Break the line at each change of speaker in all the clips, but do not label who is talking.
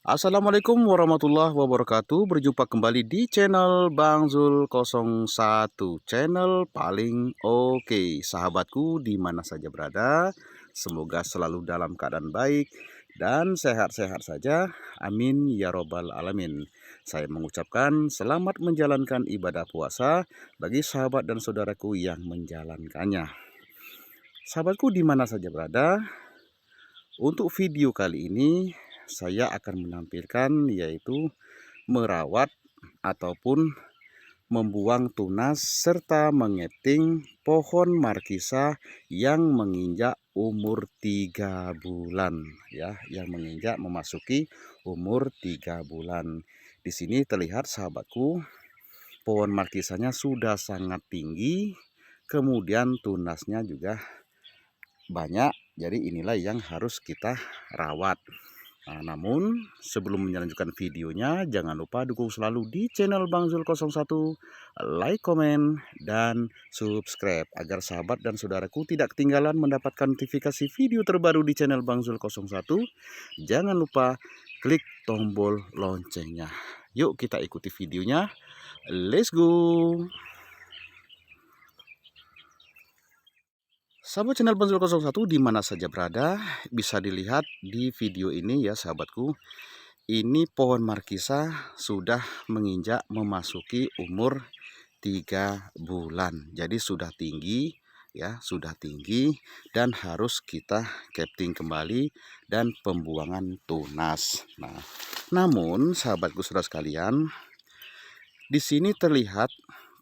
Assalamualaikum warahmatullahi wabarakatuh. Berjumpa kembali di channel Bang Zul 01, channel paling oke. Sahabatku di mana saja berada, semoga selalu dalam keadaan baik dan sehat-sehat saja. Amin ya robbal alamin. Saya mengucapkan selamat menjalankan ibadah puasa bagi sahabat dan saudaraku yang menjalankannya. Sahabatku di mana saja berada, untuk video kali ini saya akan menampilkan yaitu merawat ataupun membuang tunas serta mengeting pohon markisa yang menginjak umur 3 bulan ya, yang menginjak memasuki umur 3 bulan. Di sini terlihat sahabatku, pohon markisanya sudah sangat tinggi, kemudian tunasnya juga banyak. Jadi inilah yang harus kita rawat. Namun sebelum melanjutkan videonya, jangan lupa dukung selalu di channel Bang Zul 01, like, komen, dan subscribe agar sahabat dan saudaraku tidak ketinggalan mendapatkan notifikasi video terbaru di channel Bang Zul 01. Jangan lupa klik tombol loncengnya. Yuk kita ikuti videonya. Let's go. Sahabat channel Bang Zul 01 di mana saja berada, bisa dilihat di video ini ya sahabatku. Ini pohon markisa sudah menginjak memasuki umur 3 bulan. Jadi sudah tinggi ya, sudah tinggi dan harus kita capping kembali dan pembuangan tunas. Nah, namun sahabatku saudara sekalian, di sini terlihat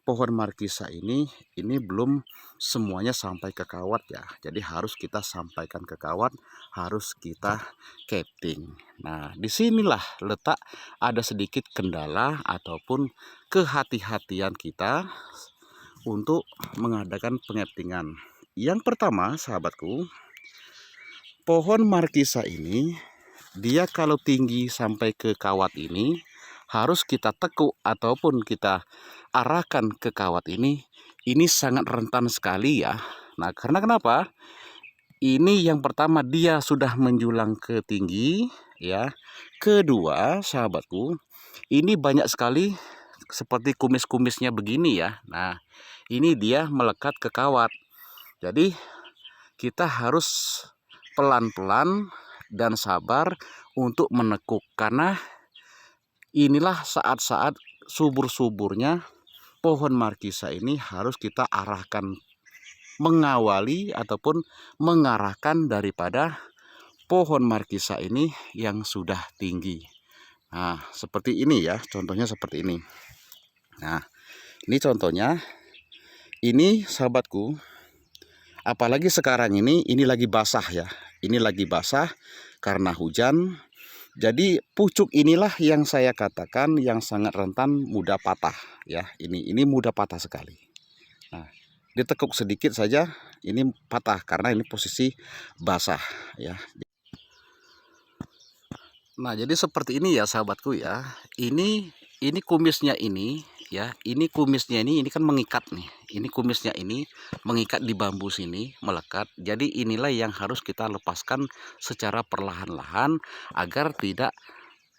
pohon markisa ini belum semuanya sampai ke kawat ya. Jadi harus kita sampaikan ke kawat, harus kita capping. Nah, disinilah letak ada sedikit kendala ataupun kehati-hatian kita untuk mengadakan pengeptingan. Yang pertama, sahabatku, pohon markisa ini dia kalau tinggi sampai ke kawat ini harus kita tekuk ataupun kita arahkan ke kawat ini sangat rentan sekali ya. Nah, karena kenapa? Ini yang pertama dia sudah menjulang ke tinggi ya. Kedua, sahabatku, ini banyak sekali seperti kumis-kumisnya begini ya. Nah, ini dia melekat ke kawat. Jadi kita harus pelan-pelan dan sabar untuk menekuk, karena inilah saat-saat subur-suburnya pohon markisa ini harus kita arahkan, mengawali ataupun mengarahkan daripada pohon markisa ini yang sudah tinggi. Nah, seperti ini ya, contohnya seperti ini. Nah, ini contohnya. Ini sahabatku, apalagi sekarang ini lagi basah ya. Ini lagi basah karena hujan. Jadi pucuk inilah yang saya katakan yang sangat rentan mudah patah ya. Ini mudah patah sekali. Nah, ditekuk sedikit saja ini patah karena ini posisi basah ya. Nah, jadi seperti ini ya sahabatku ya. Ini kumisnya ini ya. Ini kumisnya ini kan mengikat nih. Ini kumisnya ini mengikat di bambu sini, melekat. Jadi inilah yang harus kita lepaskan secara perlahan-lahan agar tidak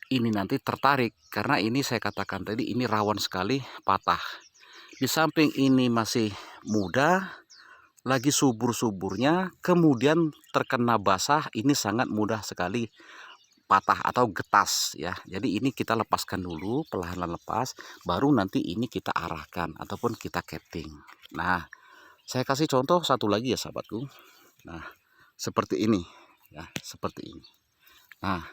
ini nanti tertarik, karena ini saya katakan tadi ini rawan sekali patah. Di samping ini masih muda, lagi subur-suburnya, kemudian terkena basah, ini sangat mudah sekali patah atau getas ya. Jadi ini kita lepaskan dulu, perlahan-lahan lepas, baru nanti ini kita arahkan ataupun kita capping. Nah, saya kasih contoh satu lagi ya sahabatku. Nah, seperti ini ya, seperti ini. Nah,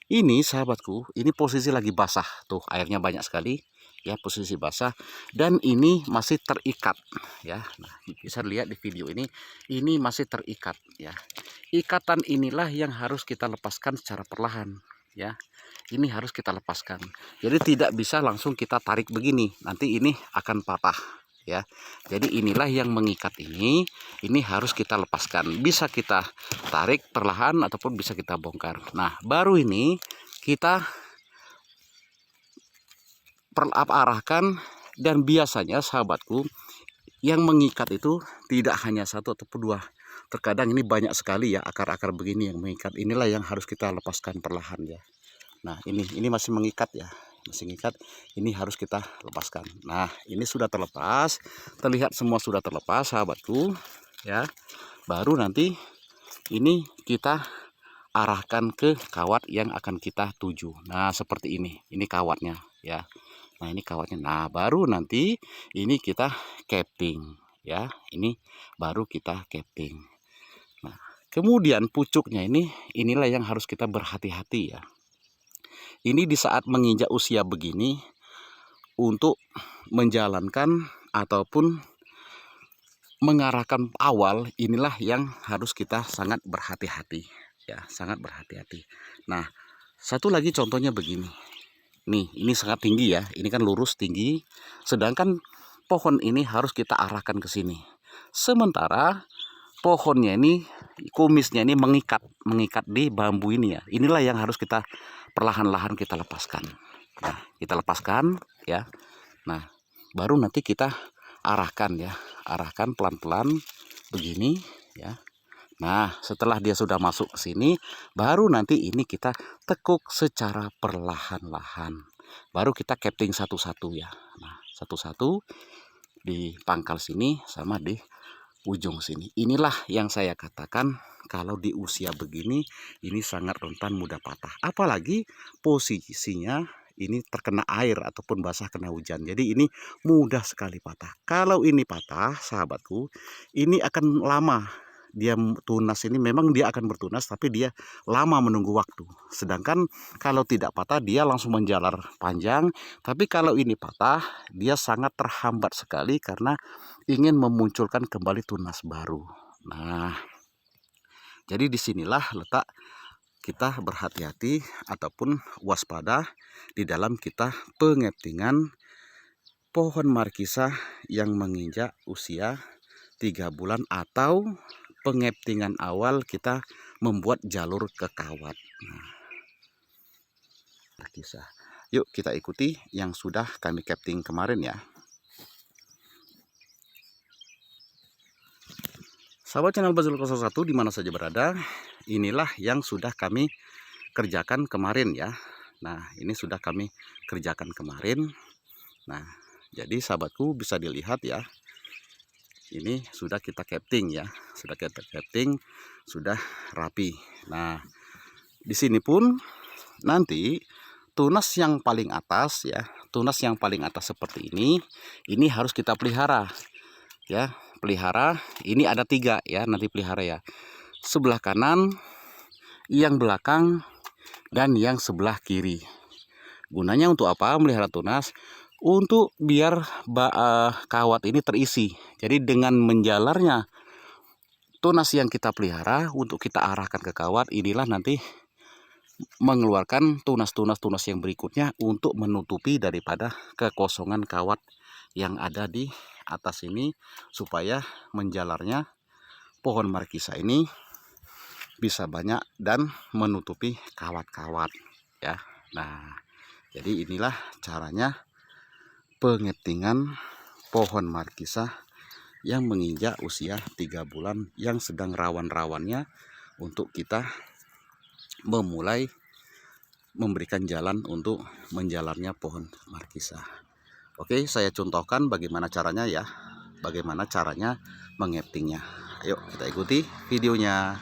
ini sahabatku, ini posisi lagi basah tuh, airnya banyak sekali ya, posisi basah, dan ini masih terikat ya. Nah, bisa lihat di video ini masih terikat ya. Ikatan inilah yang harus kita lepaskan secara perlahan ya. Ini harus kita lepaskan. Jadi tidak bisa langsung kita tarik begini, nanti ini akan patah ya. Jadi inilah yang mengikat ini harus kita lepaskan. Bisa kita tarik perlahan ataupun bisa kita bongkar. Nah, baru ini kita arahkan, dan biasanya sahabatku yang mengikat itu tidak hanya satu atau dua. Terkadang ini banyak sekali ya akar-akar begini yang mengikat. Inilah yang harus kita lepaskan perlahan ya. Nah, ini masih mengikat ya, masih mengikat. Ini harus kita lepaskan. Nah, ini sudah terlepas, terlihat semua sudah terlepas, sahabatku, ya. Baru nanti ini kita arahkan ke kawat yang akan kita tuju. Nah, seperti ini kawatnya, ya. Nah, ini kawatnya. Nah, baru nanti ini kita capping, ya. Ini baru kita capping. Nah, kemudian pucuknya inilah yang harus kita berhati-hati ya. Ini di saat menginjak usia begini untuk menjalankan ataupun mengarahkan awal, inilah yang harus kita sangat berhati-hati ya, sangat berhati-hati. Nah, satu lagi contohnya begini. Nih, ini sangat tinggi ya. Ini kan lurus tinggi, sedangkan pohon ini harus kita arahkan ke sini. Sementara pohonnya ini, kumisnya ini mengikat di bambu ini ya. Inilah yang harus kita perlahan-lahan kita lepaskan. Nah, kita lepaskan ya. Nah, baru nanti kita arahkan ya, arahkan pelan-pelan begini ya. Nah, setelah dia sudah masuk ke sini, baru nanti ini kita tekuk secara perlahan-lahan. Baru kita capping satu-satu ya. Nah, satu-satu di pangkal sini sama di ujung sini. Inilah yang saya katakan kalau di usia begini ini sangat rentan mudah patah. Apalagi posisinya ini terkena air ataupun basah kena hujan. Jadi ini mudah sekali patah. Kalau ini patah, sahabatku, ini akan lama. Dia tunas ini memang dia akan bertunas, tapi dia lama menunggu waktu. Sedangkan kalau tidak patah dia langsung menjalar panjang. Tapi kalau ini patah dia sangat terhambat sekali karena ingin memunculkan kembali tunas baru. Nah, jadi disinilah letak kita berhati-hati ataupun waspada di dalam kita pengeptingan pohon markisa yang menginjak usia 3 bulan atau pengeptingan awal kita membuat jalur ke kawat. Nah, markisa. Yuk kita ikuti yang sudah kami capting kemarin ya. Sahabat channel Bazul 01 di mana saja berada, inilah yang sudah kami kerjakan kemarin ya. Nah, ini sudah kami kerjakan kemarin. Nah, jadi sahabatku bisa dilihat ya. Ini sudah kita capting ya. Sudah kita capting, sudah rapi. Nah, di sini pun nanti tunas yang paling atas ya, tunas yang paling atas seperti ini harus kita pelihara ya. Pelihara, ini ada 3 ya, nanti pelihara ya. Sebelah kanan, yang belakang, dan yang sebelah kiri. Gunanya untuk apa melihara tunas? Untuk biar kawat ini terisi. Jadi dengan menjalarnya tunas yang kita pelihara untuk kita arahkan ke kawat, inilah nanti mengeluarkan tunas-tunas yang berikutnya untuk menutupi daripada kekosongan kawat yang ada di atas ini, supaya menjalarnya pohon markisa ini bisa banyak dan menutupi kawat-kawat ya. Nah, jadi inilah caranya pengeptingan pohon markisa yang menginjak usia 3 bulan yang sedang rawan-rawannya untuk kita memulai memberikan jalan untuk menjalarnya pohon markisa. Oke, saya contohkan bagaimana caranya ya. Bagaimana caranya mengeptingnya. Ayo kita ikuti videonya.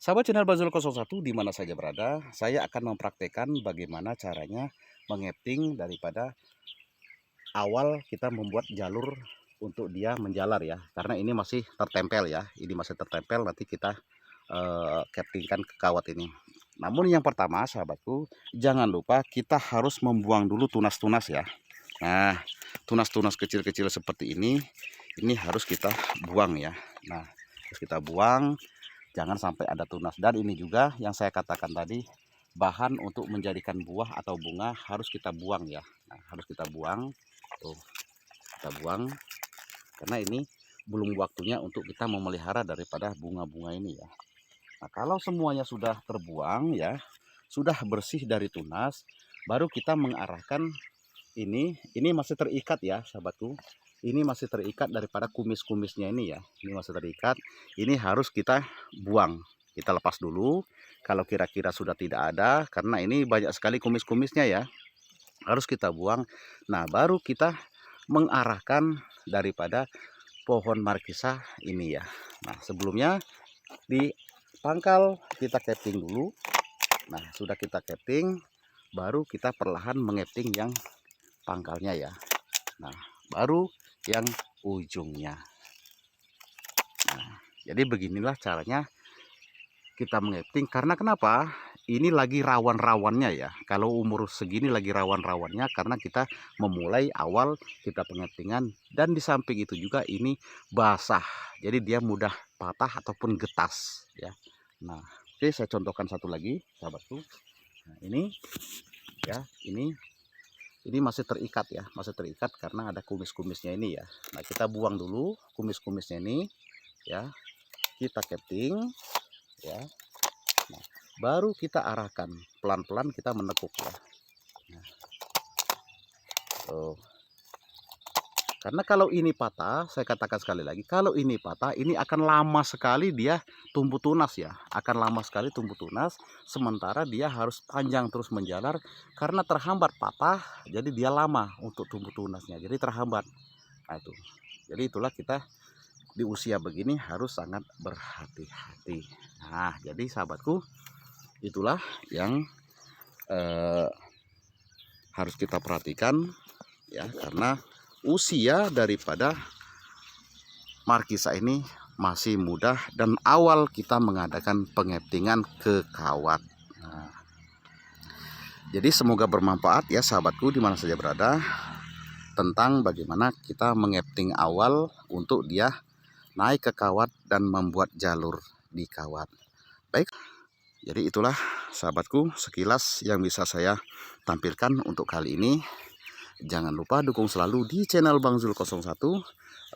Sahabat channel Bazul 01 di mana saja berada, saya akan mempraktekkan bagaimana caranya mengepting daripada awal kita membuat jalur untuk dia menjalar ya. Karena ini masih tertempel ya. Ini masih tertempel, nanti kita captingkan ke kawat ini. Namun yang pertama sahabatku, jangan lupa kita harus membuang dulu tunas-tunas ya. Nah, tunas-tunas kecil-kecil seperti ini harus kita buang ya. Nah, harus kita buang, jangan sampai ada tunas. Dan ini juga yang saya katakan tadi, bahan untuk menjadikan buah atau bunga harus kita buang ya. Nah, harus kita buang. Tuh, kita buang karena ini belum waktunya untuk kita memelihara daripada bunga-bunga ini ya. Nah, kalau semuanya sudah terbuang ya, sudah bersih dari tunas, baru kita mengarahkan ini masih terikat ya sahabatku. Ini masih terikat daripada kumis-kumisnya ini ya. Ini masih terikat. Ini harus kita buang. kita lepas dulu. Kalau kira-kira sudah tidak ada, karena ini banyak sekali kumis-kumisnya ya, harus kita buang. Nah, baru kita mengarahkan daripada pohon markisa ini ya. Nah, sebelumnya di pangkal kita capping dulu. Nah, sudah kita capping, baru kita perlahan mengepting yang pangkalnya ya. Nah, baru yang ujungnya. Nah, jadi beginilah caranya kita mengepting. Karena kenapa? Ini lagi rawan-rawannya ya. Kalau umur segini lagi rawan-rawannya, karena kita memulai awal kita pengeptingan, dan di samping itu juga ini basah. Jadi dia mudah patah ataupun getas ya. Nah, oke, saya contohkan satu lagi, sahabatku. Nah, ini ya, ini masih terikat ya, masih terikat karena ada kumis-kumisnya ini ya. Nah, kita buang dulu kumis-kumisnya ini ya. Kita keping ya. Nah, baru kita arahkan pelan-pelan, kita menekuk ya. Nah, tuh. Karena kalau ini patah, saya katakan sekali lagi, kalau ini patah, ini akan lama sekali dia tumbuh tunas ya, akan lama sekali tumbuh tunas. Sementara dia harus panjang terus menjalar, karena terhambat patah, jadi dia lama untuk tumbuh tunasnya, jadi terhambat. Nah, itu. Jadi itulah kita di usia begini harus sangat berhati-hati. Nah, jadi sahabatku, itulah yang harus kita perhatikan ya, karena usia daripada markisa ini masih mudah dan awal kita mengadakan pengeptingan ke kawat. Nah, jadi semoga bermanfaat ya sahabatku dimana saja berada, tentang bagaimana kita mengepting awal untuk dia naik ke kawat dan membuat jalur di kawat. Baik, jadi itulah sahabatku sekilas yang bisa saya tampilkan untuk kali ini. Jangan lupa dukung selalu di channel Bang Zul 01,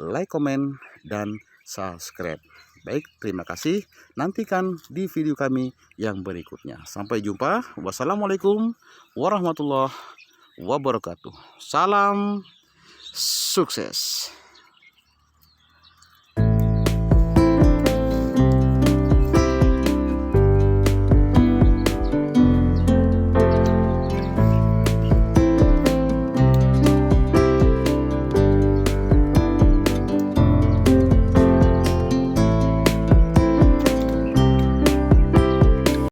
like, komen, dan subscribe. Baik, terima kasih. Nantikan di video kami yang berikutnya. Sampai jumpa. Wassalamualaikum warahmatullahi wabarakatuh. Salam sukses.